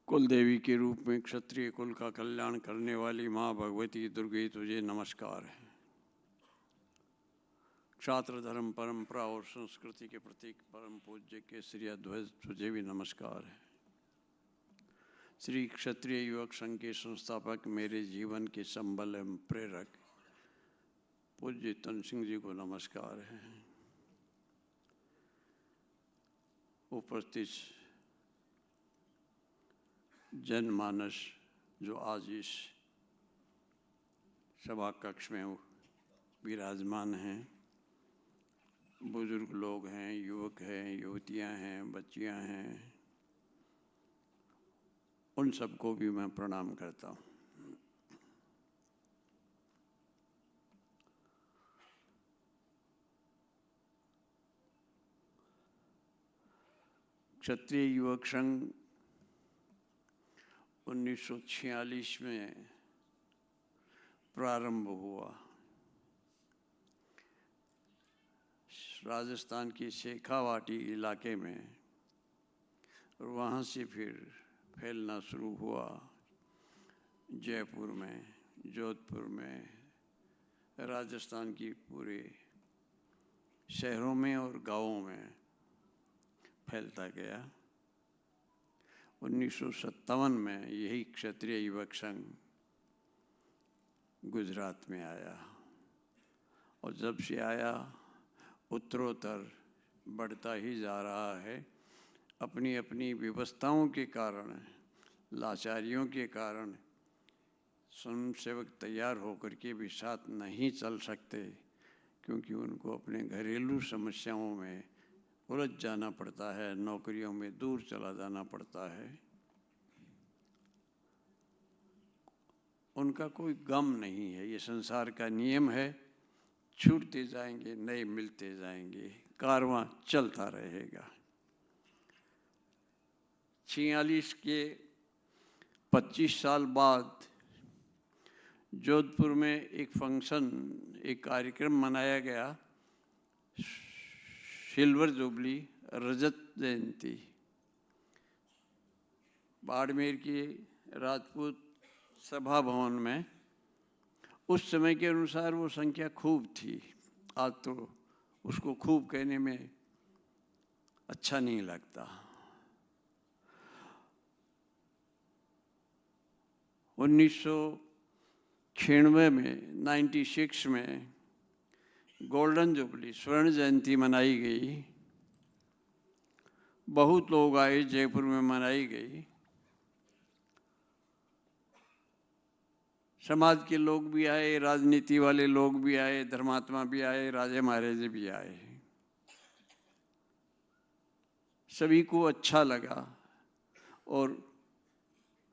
कुल देवी के रूप में क्षत्रिय कुल का कल्याण करने वाली माँ भगवती दुर्गे तुझे नमस्कार है। क्षात्र धर्म परंपरा और संस्कृति के प्रतीक परम पूज्य केसरिया ध्वज तुझे भी नमस्कार है। श्री क्षत्रिय युवक संघ के संस्थापक, मेरे जीवन के संबल एवं प्रेरक पूज्य तन सिंह जी को नमस्कार है। उपस्थित जनमानस जो आज इस सभा कक्ष में विराजमान हैं, बुजुर्ग लोग हैं, युवक हैं, युवतियां हैं, बच्चियां हैं, उन सबको भी मैं प्रणाम करता हूँ। क्षत्रिय युवक संघ 1946 में प्रारंभ हुआ। राजस्थान की शेखावाटी इलाके में, और वहाँ से फिर फैलना शुरू हुआ जयपुर में, जोधपुर में, राजस्थान की पूरे शहरों में और गांवों में फैलता गया। 1957 में यही क्षत्रिय युवक संघ गुजरात में आया, और जब से आया उत्तरोत्तर बढ़ता ही जा रहा है। अपनी अपनी व्यवस्थाओं के कारण, लाचारियों के कारण स्वयंसेवक तैयार होकर के भी साथ नहीं चल सकते, क्योंकि उनको अपने घरेलू समस्याओं में उलझ जाना पड़ता है, नौकरियों में दूर चला जाना पड़ता है। उनका कोई गम नहीं है, ये संसार का नियम है, छूटते जाएंगे, नए मिलते जाएंगे, कारवां चलता रहेगा। 46 के 25 साल बाद जोधपुर में एक फंक्शन, एक कार्यक्रम मनाया गया, सिल्वर जुबली, रजत जयंती। बाड़मेर के राजपूत सभा भवन में उस समय के अनुसार वो संख्या खूब थी। आज तो उसको खूब कहने में अच्छा नहीं लगता। 1996 में 96 में गोल्डन जुबली, स्वर्ण जयंती मनाई गई। बहुत लोग आए, जयपुर में मनाई गई। समाज के लोग भी आए, राजनीति वाले लोग भी आए, धर्मात्मा भी आए, राजे महाराजे भी आए। सभी को अच्छा लगा, और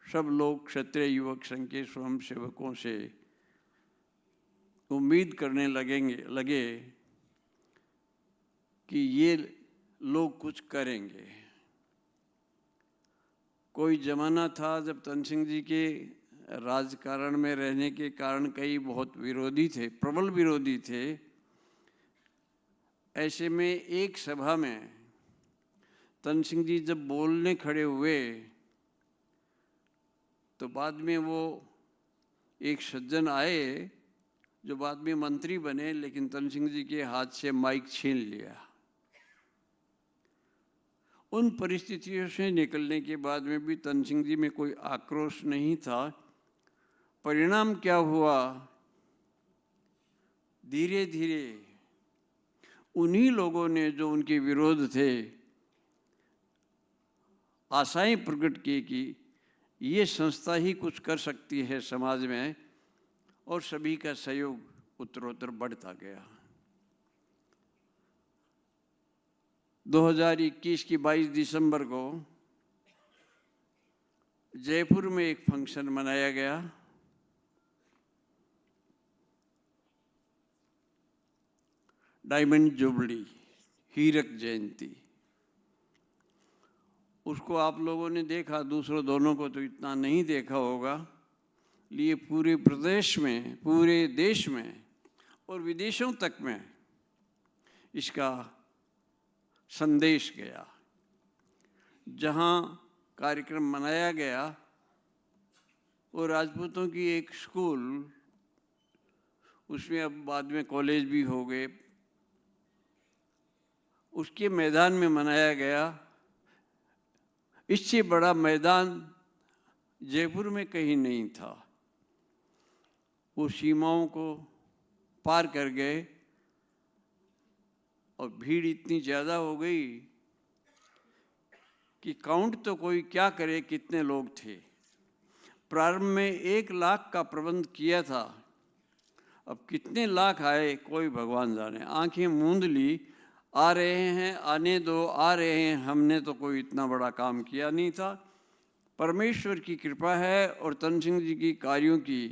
सब लोग क्षत्रिय युवक संघ के स्वयं सेवकों से उम्मीद करने लगे कि ये लोग कुछ करेंगे। कोई जमाना था जब तन सिंह जी के राजकारण में रहने के कारण कई बहुत विरोधी थे, प्रबल विरोधी थे। ऐसे में एक सभा में तन सिंह जी जब बोलने खड़े हुए, तो बाद में वो एक सज्जन आए जो बाद में मंत्री बने, लेकिन तन सिंह जी के हाथ से माइक छीन लिया। उन परिस्थितियों से निकलने के बाद में भी तन सिंह जी में कोई आक्रोश नहीं था। परिणाम क्या हुआ? धीरे धीरे उन्हीं लोगों ने जो उनके विरोध थे, आशाएं प्रकट की कि ये संस्था ही कुछ कर सकती है समाज में, और सभी का सहयोग उत्तरोत्तर बढ़ता गया। 2021 की 22 दिसंबर को जयपुर में एक फंक्शन मनाया गया। डायमंड जुबली, हीरक जयंती। उसको आप लोगों ने देखा, दूसरों दोनों को तो इतना नहीं देखा होगा। लिए पूरे प्रदेश में, पूरे देश में और विदेशों तक में इसका संदेश गया। जहाँ कार्यक्रम मनाया गया। और राजपूतों की एक स्कूल, उसमें अब बाद में कॉलेज भी हो गए, उसके मैदान में मनाया गया। इससे बड़ा मैदान जयपुर में कहीं नहीं था। वो सीमाओं को पार कर गए और भीड़ इतनी ज़्यादा हो गई कि काउंट तो कोई क्या करे कितने लोग थे। प्रारंभ में 1 लाख का प्रबंध किया था, अब कितने लाख आए कोई भगवान जाने। आंखें मूंद ली, आ रहे हैं, आने दो, आ रहे हैं, हमने तो कोई इतना बड़ा काम किया नहीं था। परमेश्वर की कृपा है और तन सिंह जी की कार्यों की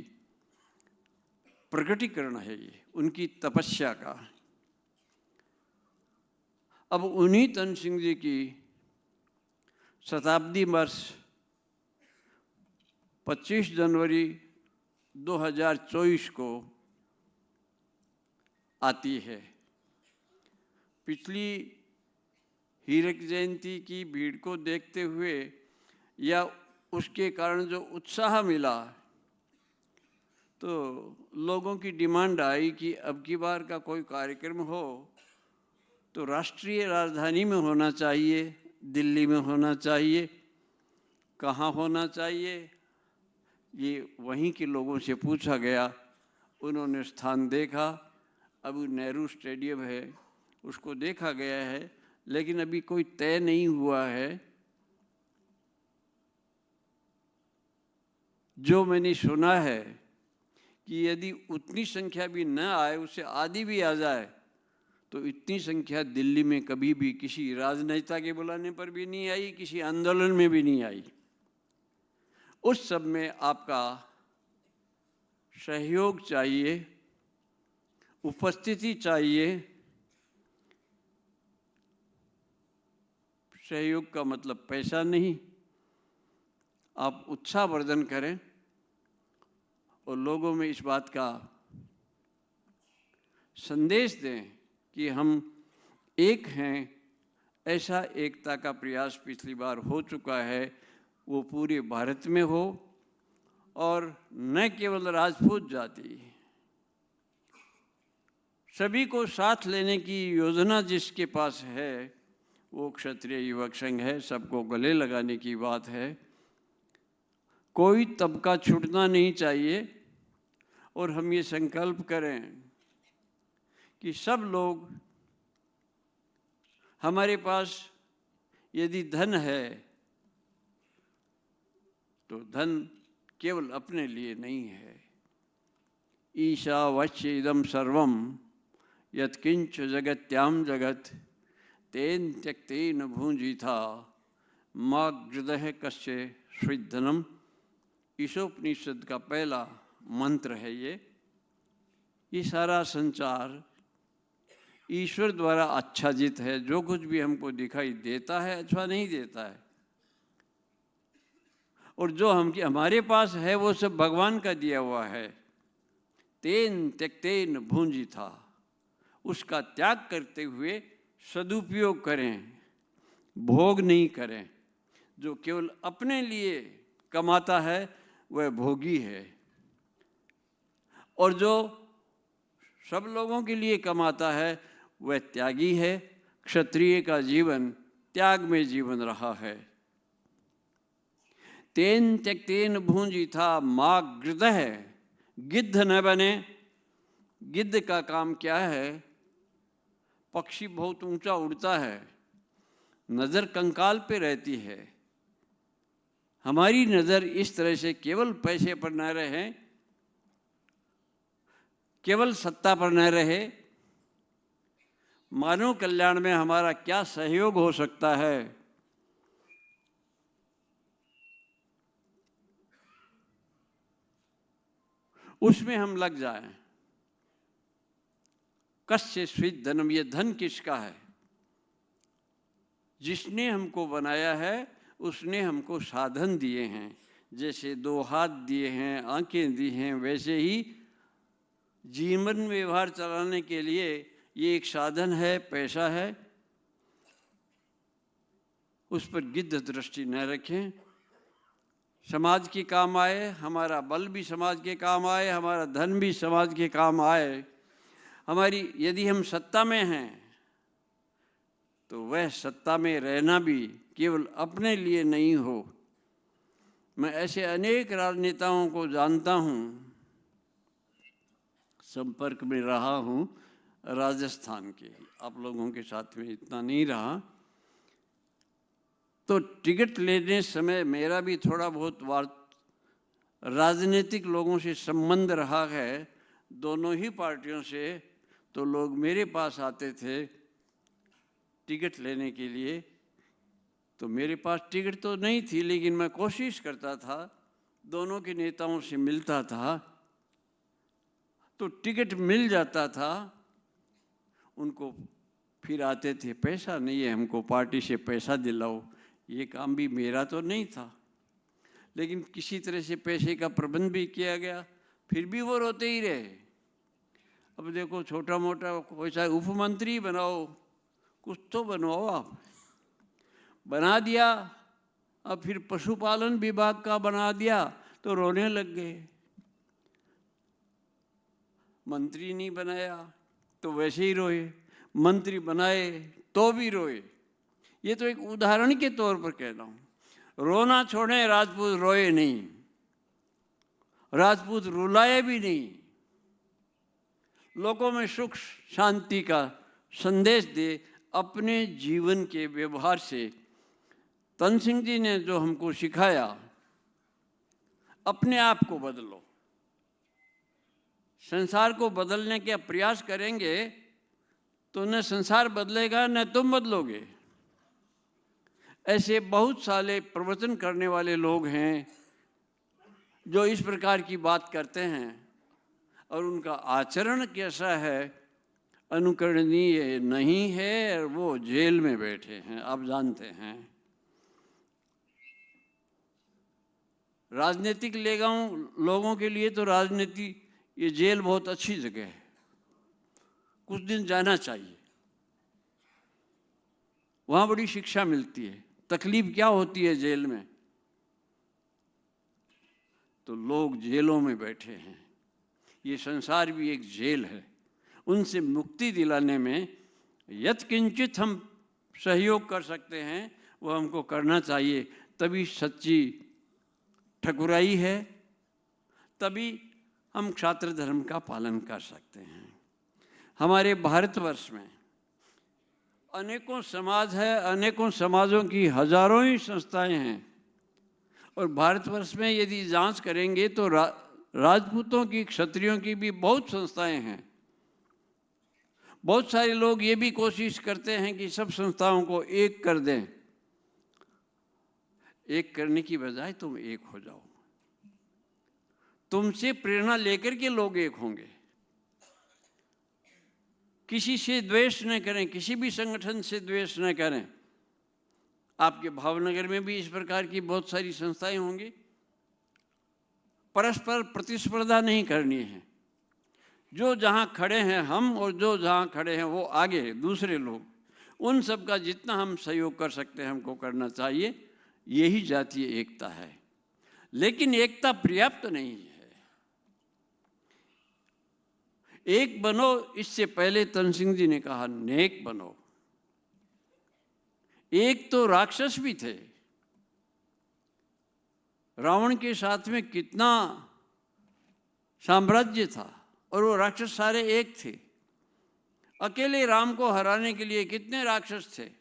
प्रकटीकरण है ये, उनकी तपस्या का। अब उन्हीं तन सिंह जी की शताब्दी वर्ष 25 जनवरी 2024 को आती है। पिछली हीरक जयंती की भीड़ को देखते हुए या उसके कारण जो उत्साह मिला, तो लोगों की डिमांड आई कि अब की बार का कोई कार्यक्रम हो तो राष्ट्रीय राजधानी में होना चाहिए, दिल्ली में होना चाहिए। कहाँ होना चाहिए, ये वहीं के लोगों से पूछा गया, उन्होंने स्थान देखा। अभी नेहरू स्टेडियम है, उसको देखा गया है, लेकिन अभी कोई तय नहीं हुआ है। जो मैंने सुना है कि यदि उतनी संख्या भी न आए, उससे आधी भी आ जाए, तो इतनी संख्या दिल्ली में कभी भी किसी राजनेता के बुलाने पर भी नहीं आई, किसी आंदोलन में भी नहीं आई। उस सब में आपका सहयोग चाहिए, उपस्थिति चाहिए। सहयोग का मतलब पैसा नहीं, आप उत्साहवर्धन करें और लोगों में इस बात का संदेश दें कि हम एक हैं। ऐसा एकता का प्रयास पिछली बार हो चुका है, वो पूरे भारत में हो, और न केवल राजपूत जाति, सभी को साथ लेने की योजना जिसके पास है वो क्षत्रिय युवक संघ है। सबको गले लगाने की बात है, कोई तबका छूटना नहीं चाहिए। और हम ये संकल्प करें कि सब लोग, हमारे पास यदि धन है तो धन केवल अपने लिए नहीं है। ईशावास्य इदं सर्वं यत्किंच जगत्याम जगत तेन त्यक्तेन भुंजीथा मा गृदः कस्य स्विद्धनम। ईशोपनिषद का पहला मंत्र है ये सारा संसार ईश्वर द्वारा आच्छादित है। जो कुछ भी हमको दिखाई देता है अथवा नहीं देता है, और जो हमारे पास है वो सब भगवान का दिया हुआ है। तेन त्यक्तेन भुंजीथा, उसका त्याग करते हुए सदुपयोग करें, भोग नहीं करें। जो केवल अपने लिए कमाता है वह भोगी है, और जो सब लोगों के लिए कमाता है वह त्यागी है। क्षत्रिय का जीवन त्याग में जीवन रहा है। तेन त्यक्तेन भुंजीथा मा गृदः, गिद्ध न बने। गिद्ध का काम क्या है? पक्षी बहुत ऊंचा उड़ता है, नज़र कंकाल पे रहती है। हमारी नज़र इस तरह से केवल पैसे पर न रहे, केवल सत्ता पर न रहे, मानव कल्याण में हमारा क्या सहयोग हो सकता है, उसमें हम लग जाएं। कस्य स्विद् धनम, ये धन किसका है? जिसने हमको बनाया है उसने हमको साधन दिए हैं। जैसे 2 हाथ दिए हैं, आंखें दी हैं, वैसे ही जीवन व्यवहार चलाने के लिए ये एक साधन है, पैसा है। उस पर गिद्ध दृष्टि न रखें। समाज के काम आए, हमारा बल भी समाज के काम आए, हमारा धन भी समाज के काम आए। यदि हम सत्ता में हैं तो वह सत्ता में रहना भी केवल अपने लिए नहीं हो। मैं ऐसे अनेक राजनेताओं को जानता हूँ, संपर्क में रहा हूँ, राजस्थान के, आप लोगों के साथ में इतना नहीं रहा। तो टिकट लेने समय मेरा भी थोड़ा बहुत राजनीतिक लोगों से संबंध रहा है, दोनों ही पार्टियों से। तो लोग मेरे पास आते थे टिकट लेने के लिए। तो मेरे पास टिकट तो नहीं थी, लेकिन मैं कोशिश करता था, दोनों के नेताओं से मिलता था, तो टिकट मिल जाता था। उनको फिर आते थे, पैसा नहीं है हमको, पार्टी से पैसा दिलाओ। ये काम भी मेरा तो नहीं था, लेकिन किसी तरह से पैसे का प्रबंध भी किया गया। फिर भी वो रोते ही रहे। अब देखो, छोटा मोटा कोई सा उप मंत्री बनाओ, कुछ तो बनवाओ। आप बना दिया, अब फिर पशुपालन विभाग का बना दिया तो रोने लग गए। मंत्री नहीं बनाया तो वैसे ही रोए, मंत्री बनाए तो भी रोए। ये तो एक उदाहरण के तौर पर कह रहा हूँ। रोना छोड़े, राजपूत रोए नहीं, राजपूत रुलाए भी नहीं। लोगों में सुख शांति का संदेश दे अपने जीवन के व्यवहार से। तन सिंह जी ने जो हमको सिखाया, अपने आप को बदलो। संसार को बदलने का प्रयास करेंगे तो न संसार बदलेगा न तुम बदलोगे। ऐसे बहुत सारे प्रवचन करने वाले लोग हैं जो इस प्रकार की बात करते हैं और उनका आचरण कैसा है, अनुकरणीय नहीं है, और वो जेल में बैठे हैं, आप जानते हैं। राजनीतिक लोगों के लिए तो राजनीति, ये जेल बहुत अच्छी जगह है, कुछ दिन जाना चाहिए, वहाँ बड़ी शिक्षा मिलती है। तकलीफ क्या होती है जेल में? तो लोग जेलों में बैठे हैं, ये संसार भी एक जेल है। उनसे मुक्ति दिलाने में यत्किंचित हम सहयोग कर सकते हैं वो हमको करना चाहिए। तभी सच्ची ठकुराई है, तभी हम क्षात्र धर्म का पालन कर सकते हैं। हमारे भारतवर्ष में अनेकों समाज है, अनेकों समाजों की हजारों ही संस्थाएं हैं। और भारतवर्ष में यदि जांच करेंगे तो राजपूतों की, क्षत्रियों की भी बहुत संस्थाएं हैं। बहुत सारे लोग ये भी कोशिश करते हैं कि सब संस्थाओं को एक कर दें। एक करने की बजाय तुम एक हो जाओ, तुमसे प्रेरणा लेकर के लोग एक होंगे। किसी से द्वेष न करें, किसी भी संगठन से द्वेष न करें। आपके भावनगर में भी इस प्रकार की बहुत सारी संस्थाएं होंगी। परस्पर प्रतिस्पर्धा नहीं करनी है। जो जहाँ खड़े हैं हम और जो जहाँ खड़े हैं वो आगे दूसरे लोग, उन सब का जितना हम सहयोग कर सकते हैं हमको करना चाहिए। यही जातीय एकता है। लेकिन एकता पर्याप्त नहीं है। एक बनो, इससे पहले तन सिंह जी ने कहा नेक बनो। एक तो राक्षस भी थे। रावण के साथ में कितना साम्राज्य था और वो राक्षस सारे एक थे। अकेले राम को हराने के लिए कितने राक्षस थे।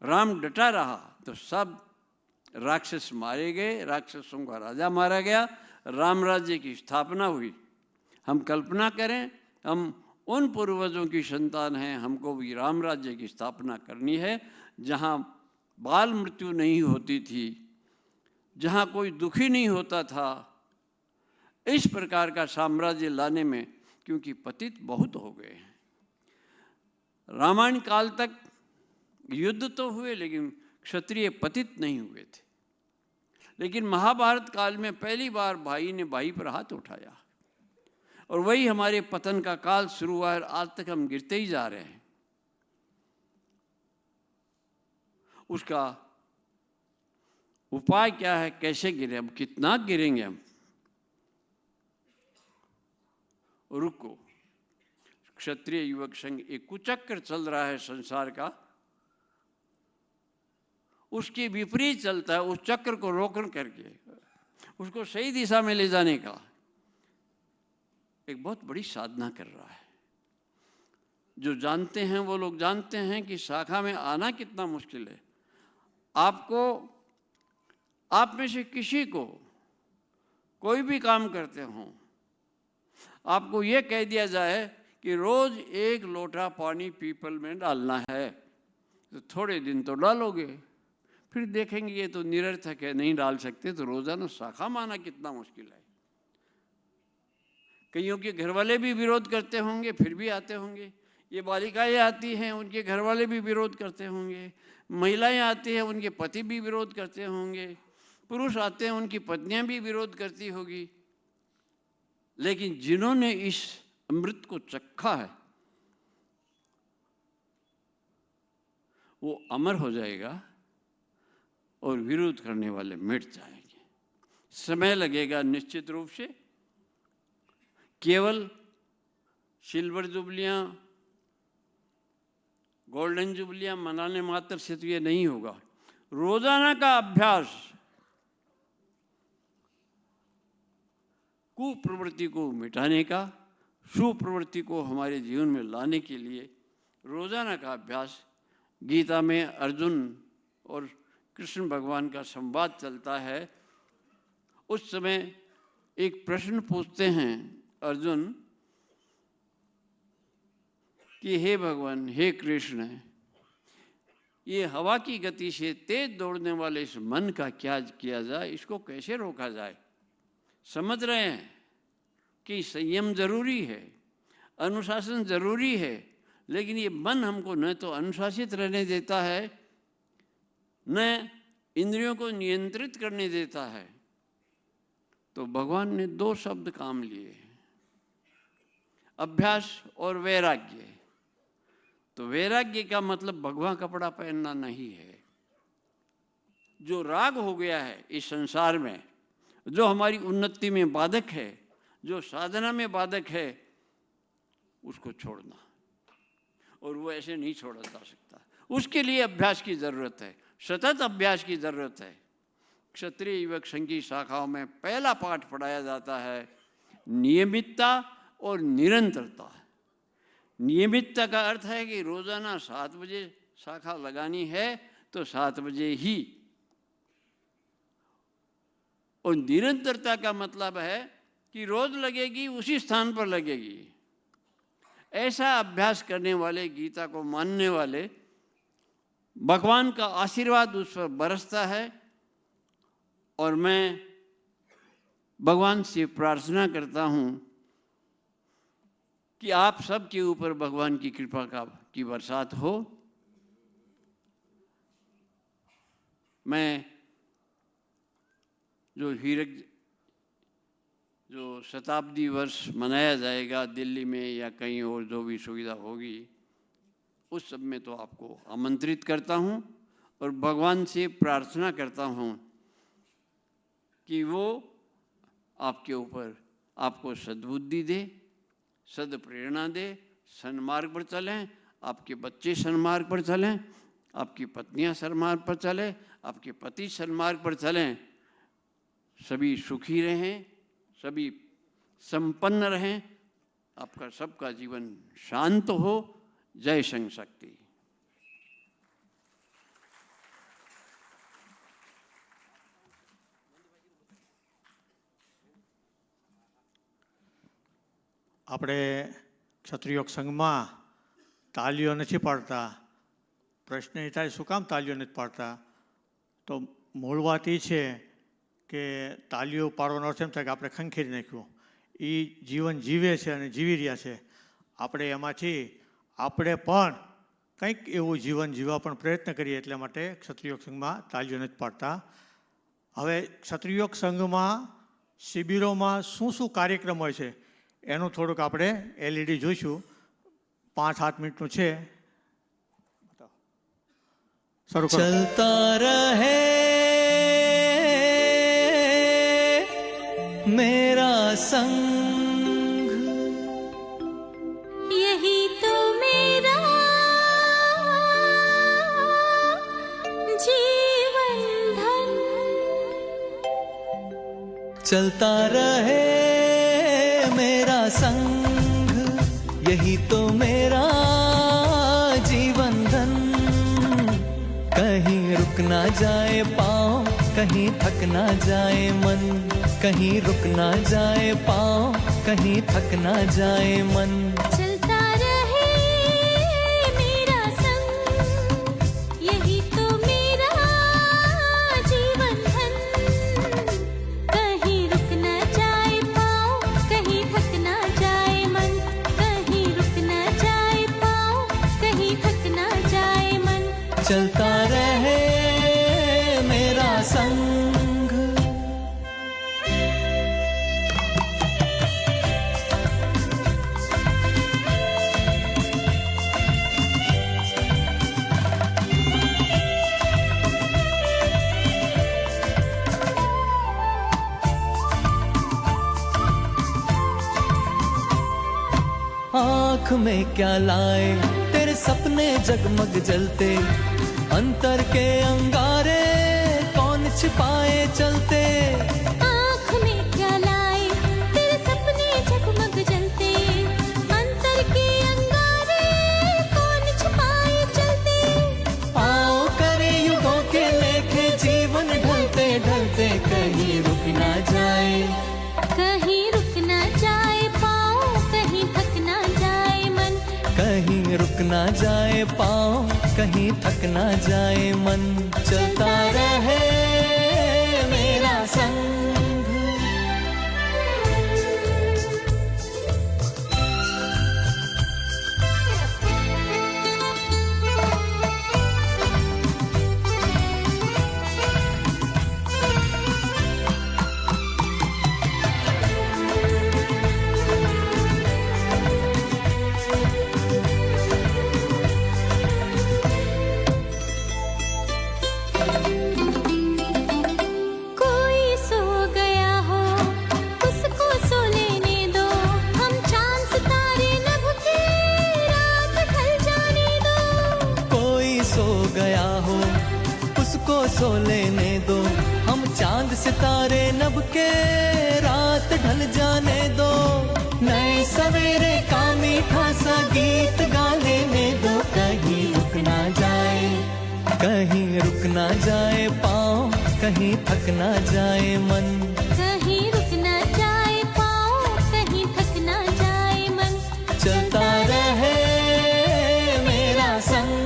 राम डटा रहा तो सब राक्षस मारे गए, राक्षसों का राजा मारा गया, राम राज्य की स्थापना हुई। हम कल्पना करें, हम उन पूर्वजों की संतान हैं, हमको भी राम राज्य की स्थापना करनी है जहाँ बाल मृत्यु नहीं होती थी, जहाँ कोई दुखी नहीं होता था। इस प्रकार का साम्राज्य लाने में, क्योंकि पतित बहुत हो गए हैं। रामायण काल तक युद्ध तो हुए लेकिन क्षत्रिय पतित नहीं हुए थे। लेकिन महाभारत काल में पहली बार भाई ने भाई पर हाथ उठाया और वही हमारे पतन का काल शुरू हुआ और आज तक हम गिरते ही जा रहे हैं। उसका उपाय क्या है, कैसे गिरे, हम कितना गिरेंगे हम। रुको, क्षत्रिय युवक संघ एक कुचक्र चल रहा है संसार का, उसके विपरीत चलता है, उस चक्र को रोकन करके उसको सही दिशा में ले जाने का एक बहुत बड़ी साधना कर रहा है। जो जानते हैं वो लोग जानते हैं कि शाखा में आना कितना मुश्किल है। आपको, आप में से किसी को कोई भी काम करते हो, आपको ये कह दिया जाए कि रोज 1 लोटा पानी पीपल में डालना है, तो थोड़े दिन तो डालोगे, फिर देखेंगे ये तो निरर्थक है, नहीं डाल सकते, तो रोजाना शाखा में आना कितना मुश्किल है। कईयों के घर वाले भी विरोध करते होंगे, फिर भी आते होंगे। ये बालिकाएं आती हैं, उनके घर वाले भी विरोध करते होंगे। महिलाएं आती हैं, उनके पति भी विरोध करते होंगे। पुरुष आते हैं, उनकी पत्नियां भी विरोध करती होगी। लेकिन जिन्होंने इस अमृत को चखा है वो अमर हो जाएगा और विरोध करने वाले मिट जाएंगे। समय लगेगा निश्चित रूप से। केवल सिल्वर जुबलियां, गोल्डन जुबलियां मनाने मात्र से तो ये नहीं होगा। रोजाना का अभ्यास कुप्रवृत्ति को मिटाने का, सुप्रवृत्ति को हमारे जीवन में लाने के लिए रोजाना का अभ्यास। गीता में अर्जुन और कृष्ण भगवान का संवाद चलता है। उस समय एक प्रश्न पूछते हैं अर्जुन कि हे भगवान, हे कृष्ण, ये हवा की गति से तेज दौड़ने वाले इस मन का क्या किया जाए, इसको कैसे रोका जाए। समझ रहे हैं कि संयम जरूरी है, अनुशासन जरूरी है, लेकिन ये मन हमको न तो अनुशासित रहने देता है, न इंद्रियों को नियंत्रित करने देता है। तो भगवान ने 2 शब्द काम लिए, अभ्यास और वैराग्य। तो वैराग्य का मतलब भगवा कपड़ा पहनना नहीं है। जो राग हो गया है इस संसार में, जो हमारी उन्नति में बाधक है, जो साधना में बाधक है, उसको छोड़ना। और वो ऐसे नहीं छोड़ा जा सकता। उसके लिए अभ्यास की जरूरत है, सतत अभ्यास की जरूरत है। क्षत्रिय युवक संघ की शाखाओं में पहला पाठ पढ़ाया जाता है नियमितता और निरंतरता। नियमितता का अर्थ है कि रोजाना 7 बजे शाखा लगानी है तो 7 बजे ही। और निरंतरता का मतलब है कि रोज लगेगी, उसी स्थान पर लगेगी। ऐसा अभ्यास करने वाले, गीता को मानने वाले, भगवान का आशीर्वाद उस पर बरसता है। और मैं भगवान से प्रार्थना करता हूँ कि आप सब के ऊपर भगवान की कृपा की बरसात हो। मैं जो शताब्दी वर्ष मनाया जाएगा दिल्ली में या कहीं और जो भी सुविधा होगी, उस सब में तो आपको आमंत्रित करता हूँ और भगवान से प्रार्थना करता हूँ कि वो आपके ऊपर, आपको सद्बुद्धि दे, सद्प्रेरणा दे, सन्मार्ग पर चलें, आपके बच्चे सन्मार्ग पर चलें, आपकी पत्नियां सन्मार्ग पर चलें, आपके पति सन्मार्ग पर चलें। सभी सुखी रहें, सभी संपन्न रहें, आपका सबका जीवन शांत हो। जय संघ शक्ति। આપણે ક્ષત્રિય સંઘમાં તાલીઓ નથી પાડતા. પ્રશ્ન એ થાય શું કામ તાલીઓ નથી પાડતા? તો મૂળ વાત એ છે કે તાલીઓ પાડવાનો અર્થ એમ થાય કે આપણે ખંખેરી નાખ્યું. એ જીવન જીવે છે અને જીવી રહ્યા છે. આપણે એમાંથી આપણે પણ કંઈક એવું જીવન જીવવા પણ પ્રયત્ન કરીએ, એટલા માટે ક્ષત્રિય સંઘમાં તાલીઓ નથી પાડતા. હવે ક્ષત્રિય સંઘમાં શિબિરોમાં શું શું કાર્યક્રમ હોય છે એનું થોડુંક આપણે LED જોઈશું. 5-7 મિનિટનું છે. શરૂ કરો. चलता रहे मेरा संग, यही तो मेरा जीवन धन, चलता रहे मेरा संग, यही तो मेरा जीवन धन। कहीं रुक ना जाए पाँव, कहीं थक ना जाए मन, कहीं रुक ना जाए पाँव, कहीं थक ना जाए मन। चलता रहे मेरा संग, यही तो मेरा जीवन धन। कहीं रुक न जाए पाँव, कहीं थक न जाए मन, कहीं रुक न जाए पाँव, कहीं थक न जाए मन। चलता रहे मेरा संग। आँख में क्या लाए तेरे सपने जगमग जलते, अंतर के अंगारे कौन छिपाए चलते। आँख में क्या लाए तेरे सपने जगमग जलते, अंतर के अंगारे कौन छुपाए चलते। आओ करे युगों के लेखे जीवन ढलते ढलते, कहीं रुक ना जाए, कहीं रुक न जाए पाँव, कहीं थक न जाए मन, कहीं रुक ना जाए पाँव, कहीं थक ना जाए मन। चलता रहे मेरा संग। कोई सो गया हो उसको सो लेने दो, हम चांद सितारे नभ के रात ढल जाने दो। कोई सो गया हो उसको सो लेने दो, हम चांद सितारे नभ के रात ढल जाने दो। नए सवेरे का मीठा सा गीत गा लेने दो, कहीं रुक ना जाए, कहीं रुक ना जाए पाँव, कहीं थक ना जाए मन। कहीं रुक न जाए पाँव, कहीं थक न जाए मन। चलता रहे मेरा संग।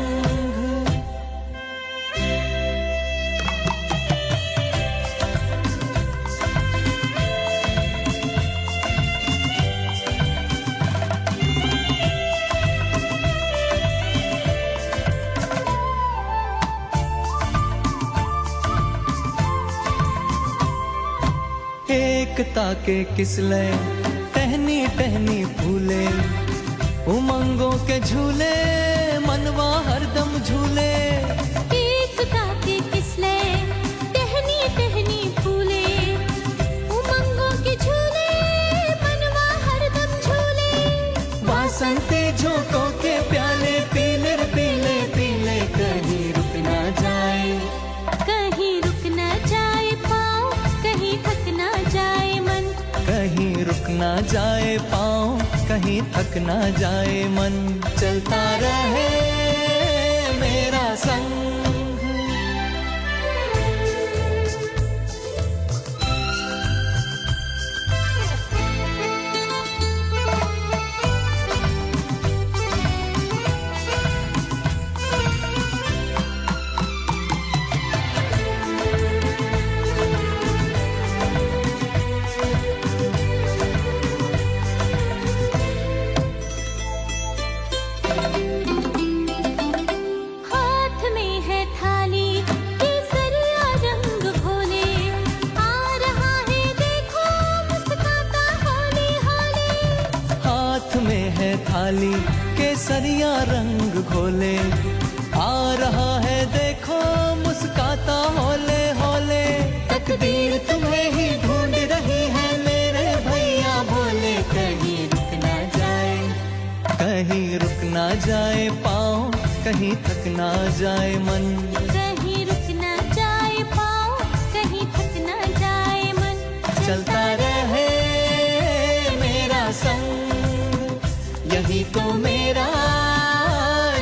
एकता के किसले टहनी टहनी फूले, उमंगों के झूले मनवा हरदम झूले। एकता के किसले टहनी टहनी फूले, उमंगों के झूले मनवा हरदम झूले। वासंती झोंकों के प्याले पीले रे पीले पीले, कहीं रुक ना जाए, कहीं रुक न जाए पाँव, कहीं थक न जाए मन, कहीं रुक ना जाए पाँव, कहीं थक ना जाए मन। चलता रहे मेरा संग। हाथ में है थाली केसरिया रंग घोले, आ रहा है देखो मुस्कुराता होली होली। हाथ में है थाली केसरिया रंग घोले, आ रहा है देखो कहीं थक ना जाए मन, कहीं रुक ना जाए पाँव, कहीं थक ना जाए मन। चलता रहे मेरा संग, यही तो मेरा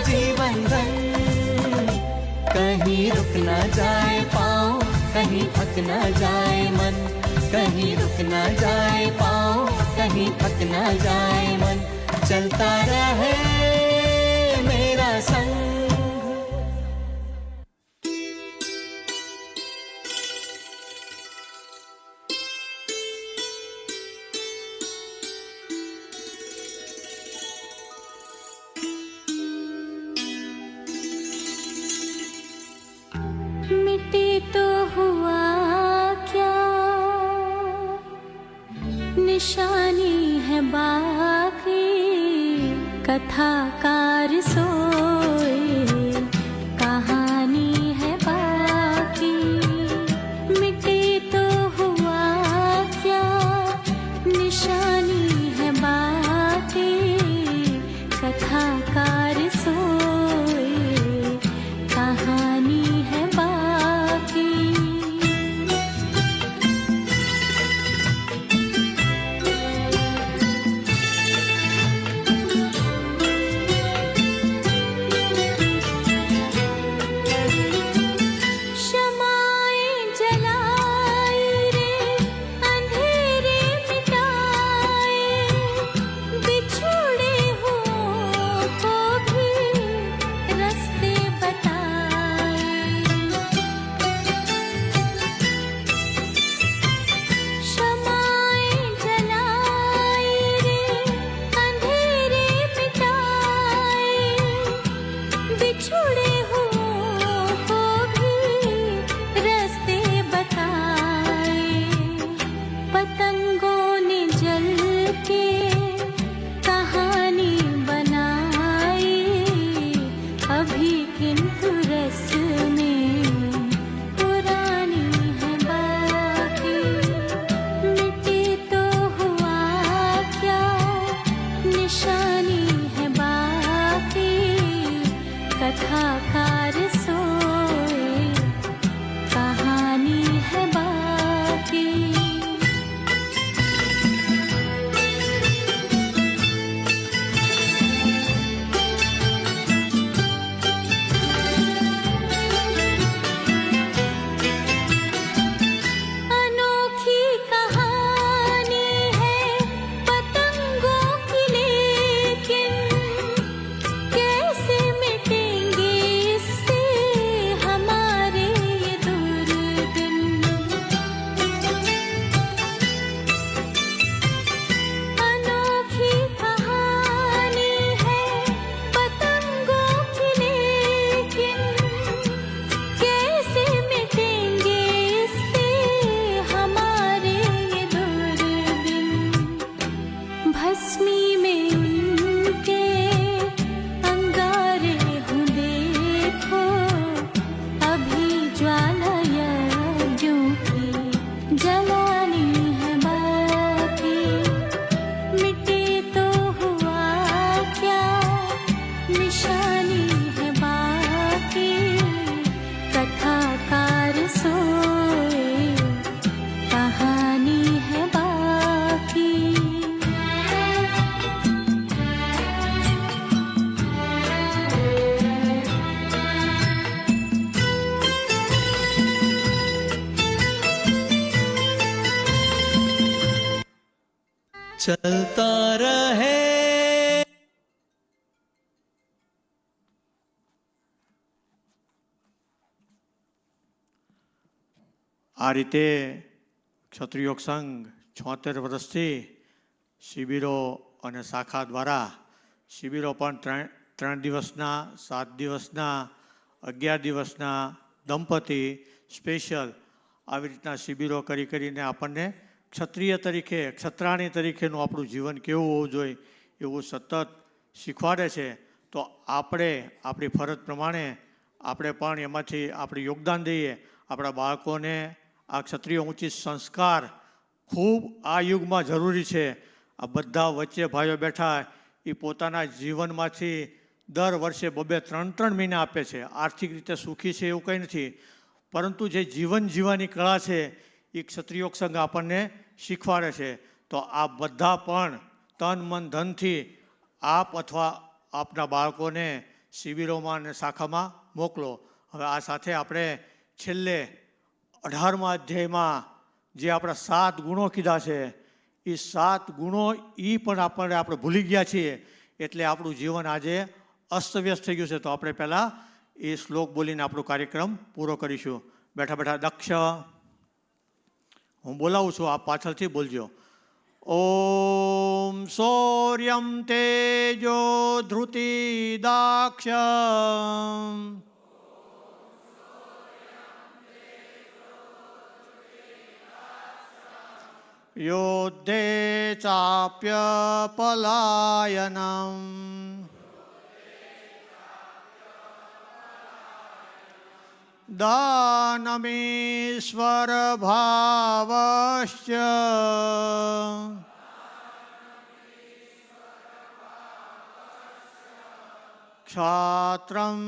जीवन धन। कहीं रुक ना जाए पाँव, कहीं थक ना जाए मन, कहीं रुक ना जाए पाँव, कहीं थक ना जाए मन। चलता रहे मेरा संग। मिट्टी तो हुआ क्या, निशानी है बाकी, कथाकार सोए कहानी है बाकी। मिट्टी तो हुआ क्या, निशानी है बाकी, कथाकार सोए कहानी है बाकी। शमाएं जलाई रे, अंधेरे मिटाए, बिछड़े हुओं को भी रास्ते बताए। शमाएं जलाई रे, अंधेरे मिटाए, बिछड़े हुओं को भी रास्ते बताए। पतंगों ने जल के कहानी बनाई, अभी किंतु रस्में पुरानी है बाकी। मिट्टी तो हुआ क्या, निशानी है बाकी, कथाकार सोए कहानी है बाकी। अनोखी कहानी है पतंगों की, लेकिन कैसे मिटेंगे इससे हमारे ये दुर्दिन। अनोखी कहानी है पतंगों की, लेकिन कैसे मिटेंगे इससे हमारे ये दुर्दिन। भस्मी में उनके अंगारे हूँ देखो, अभी ज्वाला यज्ञों की जलानी है बाकी। मिट्टी तो हुआ क्या, निशानी है बाकी, कथाकार सोए कहानी है बाकी। चलता रहे। આ રીતે ક્ષત્રિયોગ સંઘ 76 વર્ષથી શિબિરો અને શાખા દ્વારા શિબિરો પણ 3 દિવસના, 7 દિવસના, 11 દિવસના દંપતી સ્પેશિયલ આવી રીતના શિબિરો કરીને આપણને ક્ષત્રિય તરીકે, ક્ષત્રાણી તરીકેનું આપણું જીવન કેવું હોવું જોઈએ એવું સતત શીખવાડે છે. તો આપણે આપણી ફરજ પ્રમાણે આપણે પણ એમાંથી આપણે યોગદાન દઈએ. આપણા બાળકોને આ ક્ષત્રિય ઉચિત સંસ્કાર ખૂબ આ યુગમાં જરૂરી છે. આ બધા વચ્ચે ભાઈઓ બેઠા એ પોતાના જીવનમાંથી દર વર્ષે 2-3 મહિના આપે છે. આર્થિક રીતે સુખી છે એવું કંઈ નથી, પરંતુ જે જીવન જીવવાની કળા છે એ ક્ષત્રિયોગ સંઘ આપણને શીખવાડે છે. તો આ બધા પણ તન મન ધનથી આપ અથવા આપના બાળકોને શિબિરોમાં અને શાખામાં મોકલો. હવે આ સાથે આપણે છેલ્લે 18મા અધ્યાયમાં જે આપણા 7 ગુણો કીધા છે એ 7 ગુણો એ પણ આપણે ભૂલી ગયા છીએ, એટલે આપણું જીવન આજે અસ્તવ્યસ્ત થઈ ગયું છે. તો આપણે પહેલાં એ શ્લોક બોલીને આપણો કાર્યક્રમ પૂરો કરીશું. બેઠા બેઠા દક્ષ, હું બોલાવું છું, આપ પાછળથી બોલજો. ઓમ શૌર્યમ તેજો ધૃતિ દાક્ષ યોદ્ધે ચાપ્ય પલાયનમ દાનમીશ્વર ભાવશ્ચ ક્ષાત્રમ